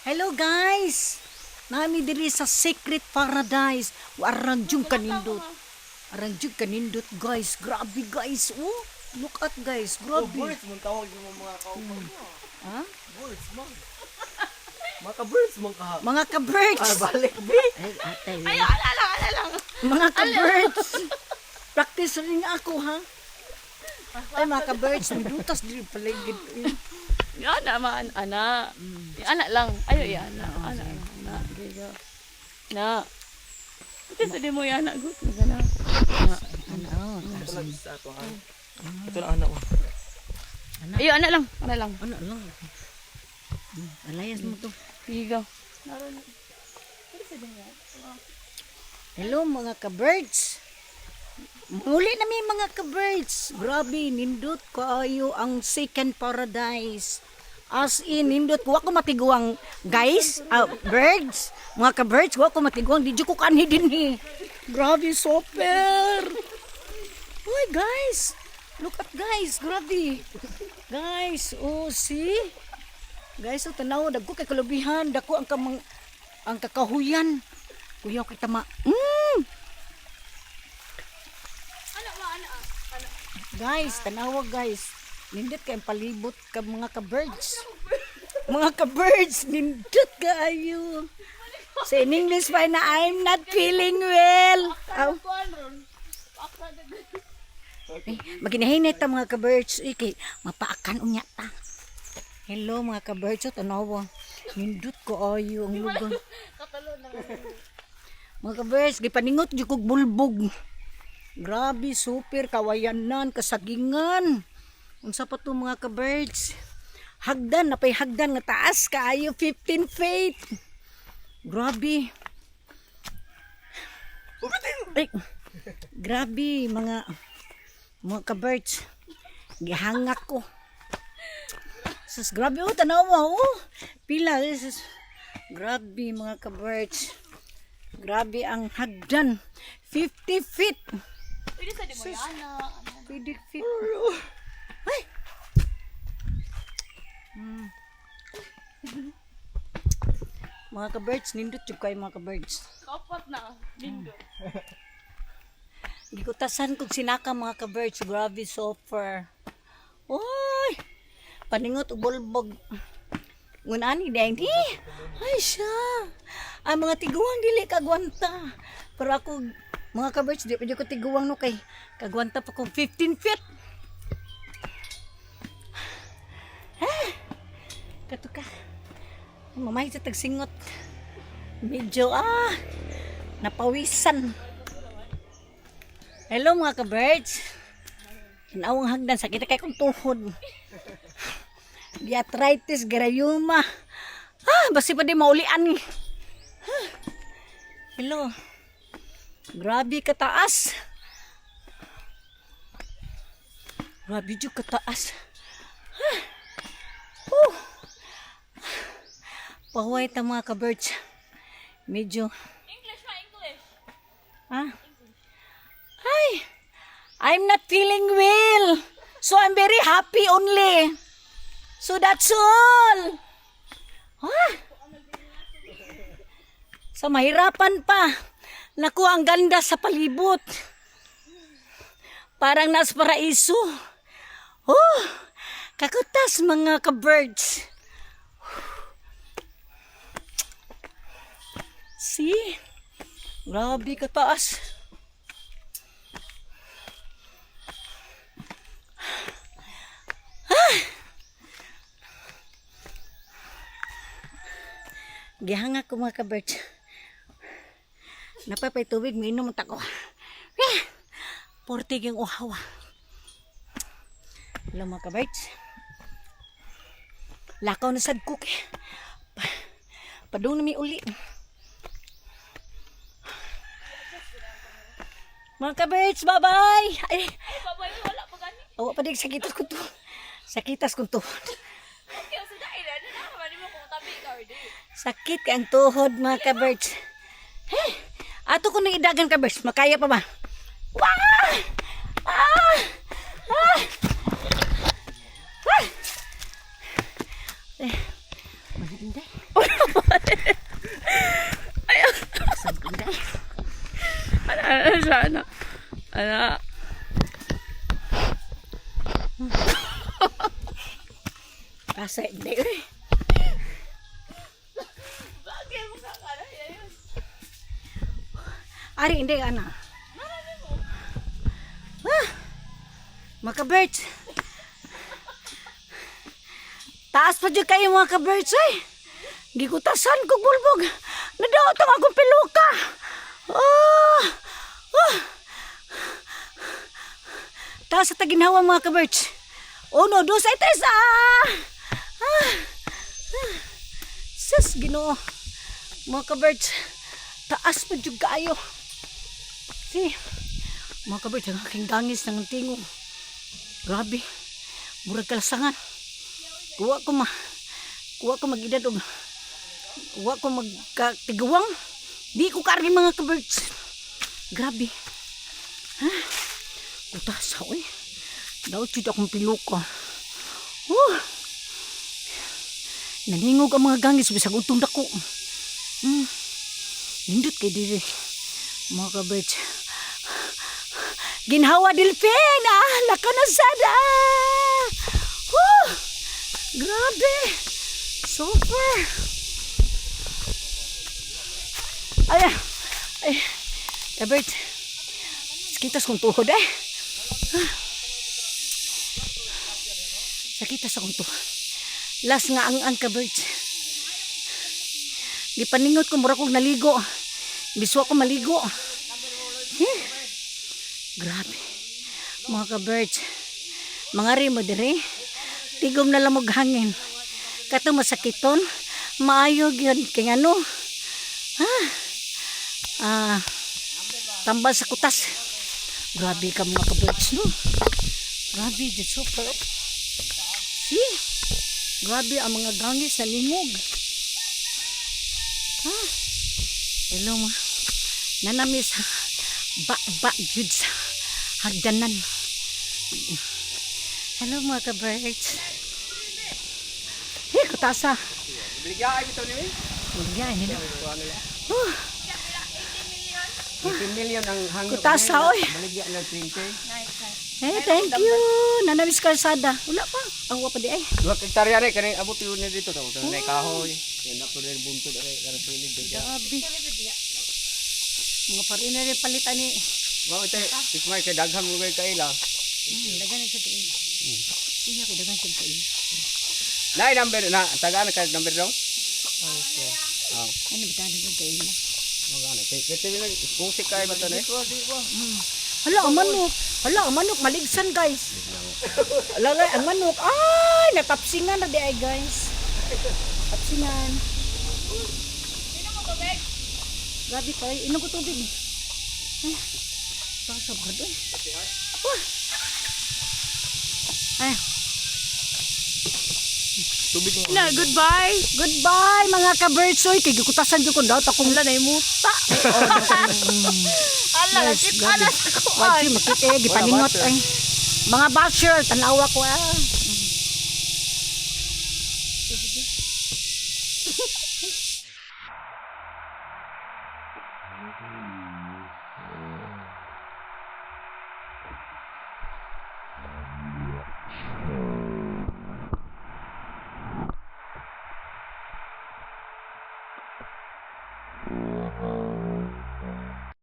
Hello guys! Nami diri sa Secret Paradise. Arangjung kanindot. Arangjung kanindot guys. Grabe guys. Oh, look at guys. Grabe. Birds man tawag yung mga kaupan mo. Ha? Birds man. Mga ka-birds man ka. Mga ka-birds. Balik di. Ay, atay. Ay, ala lang. Mga ka-birds. Practice rin ako ha. Ay mga ka-birds. Nidutas diri paligid. Yan naman, ana. Anak lang. Ayo, yan. Anak. Digo. Na. Ito sa di mo yan, anak. Good. Magana. Ano? Ito lang sa ato. Ito lang anak mo. Ayo, anak lang. Anak lang. Ano lang? Alayas mo to. Digo. Hello mga ka-birds. Muli na may mga ka-birds. Grabe, nindot kaayo ang Secret Paradise. As in, nindot ko ako matiguang guys, birds, mga ka-birds, ko matiguang, di ko kanhi din eh. Grabe, super. Uy guys, look at guys, grabe. Guys, oh see? Guys, oh tanaw, dagko kay kalabihan, dako ang kakahuyan. Kuya kay tama. Guys, tanawa guys. Nindot kay palibot ka mga ka-birds. Mga ka-birds, nindot kaayo. Sa in English pa na I'm not feeling well. Maginahinay ta mga ka-birds. Kay mapaakan unya ta. Hello mga ka-birds, tanawa. Nindot kaayo ang lugar. Mga ka-birds, gipaningot jud kog bulbog. Grabe, super kawayanan, kasagingan. Unsa pa to mga ka-birds? Hagdan, napay hagdan nga taas kaayo 15 feet. Grabe. Ay, grabe mga ka-birds. Gihangak ko. Sus, grabe oh, tanawa oh. Pila, sus. Grabe mga ka-birds. Grabe ang hagdan. 50 feet. Pwede sa di mo yan, anak. Pwede fit. Ay! Mga ka-birds, nindot yung kayo mga ka-birds. Kapat na. Lindo. Hindi ko tasan kung sinaka mga ka-birds. Grabe, super. Uy! Paningot, ubulbog. Ngunani, dahil di. Ay, siya. Ang mga tiguang dili kagwanta. Pero ako, mga ka-birds, di pa ko tiguang no kay kagwanta pa kong 15 feet. Kato ka. Mamay sa tagsingot. Medyo napawisan. Hello mga ka-birds. Inawang hagdan. Sakit na kayo kong tuhod. Arthritis, garayuma. Basi pa di maulian. Hello. Grabe kataas. Grabe jud kataas. Pahuway ta mga ka-birds. Medyo. English pa, English. Hi. I'm not feeling well. So I'm very happy only. So that's all. Sa mahirapan pa. Naku, ang ganda sa palibot. Parang nasa paraiso. Kakutas mga ka-birds. See? Grabe kataas. Gihanga ko mga ka-birds. Napapay tubig, mainom ta ko. Portig yung uhaw. Hello mga ka-birds. Lakaw na sad cook. Padung na may uli. Mga ka-birds, bye-bye! Ay, Babay, wala pa gani. awa pa din, sakitas ko to. Sakitas ko to. Kaya sa dailan, naman mo kung tabi ka or di. Sakit ka ang tuhod mga ka-birds. Ato ko nang idagan ka-birds, makaya pa ba? Wah! Maganda. ra, ana. Ana. Kasa hindi eh. Ari, hindi, ana. Mga ka-birds. Taas pa dyan kayo mga ka-birds eh. Gikutasan ko bulbog. Nadaot ang akong peluka. Oh! Oh! Taas sa taginhawa mga ka-birds. 1, 2, 3. Sus, Ginoo. Mga ka-birds. Taas pa dyan kayo. See? Mga ka-birds, ang aking gangis ng tingong. Grabe. Murag kalasangan. Kuha ko mag-idad og kuha ko magkatiguwang. Di ko karni mga ka-birds. Grabe. Ha? Utasa oy. Daot jud akong piluka. Naningog ang mga gangis bisag untong dako. Nindot kay diri. Mga ka-birds. Ginhawa delfin. Lakanasada. Grabe. Super. Ay. Kabert. Sakitas kong tuhod eh. Sakitas akong tuhod. Last nga ang kabert. Gipaningot ko mura kong naligo. Biswa ko maligo. Grabe. Mga kabert. Mga rimo dire. Tigom na lamog hangin. Kato masakiton. Maayo yun. Kaya ano. Tambal sa kutas. Grabe ka mga kabirds no. Grabe. Just super. See? Grabe ang mga gangis na lingog. Hello ma. Nanamis ba jud sa hagdanan. Hello mga ka-birds. Hey, kutasa. Biligyan ito ni Mi. Biligyan, hello. 18 million ang hangyo. Kutasa, oy. Baligyan lang 20. Hey, thank you. Nanamis kalsada. Wala pa. Ang wapa di ay. 2 hektarya rin. Kanina abot yun na dito. Kanina kahoy. Yan ako rin buntod. Karang pilig. Grabe. Mga parina rin palitan ni. Wow, ito. Tikmay kay daghang mo kay kaila. Dagan na siya kain. Iya ko dagan siya kain. Nay number na tagaan ka number daw. Okay. Ano ba tayo dagan kain na? Magana kay kete ni kusik kay bato ni. Hala, ang manok. Hala, ang manok maligsan guys. Hala, ang manok. Ay, natapsingan na di ay guys. Tapsingan. Inom mo tubig? Grabe pa. Inom ko tubig. Tasab ka doon. Ay. Tubig mo. Na, goodbye. Goodbye mga ka-birdsoy. Kaya gikutasan dyan ko daw. Takong Wala na yung muta. Ala, yes, nakit grabe. alas ako. Wag siya makita eh. Gipaningot ay. Mga basher. Tanawa ko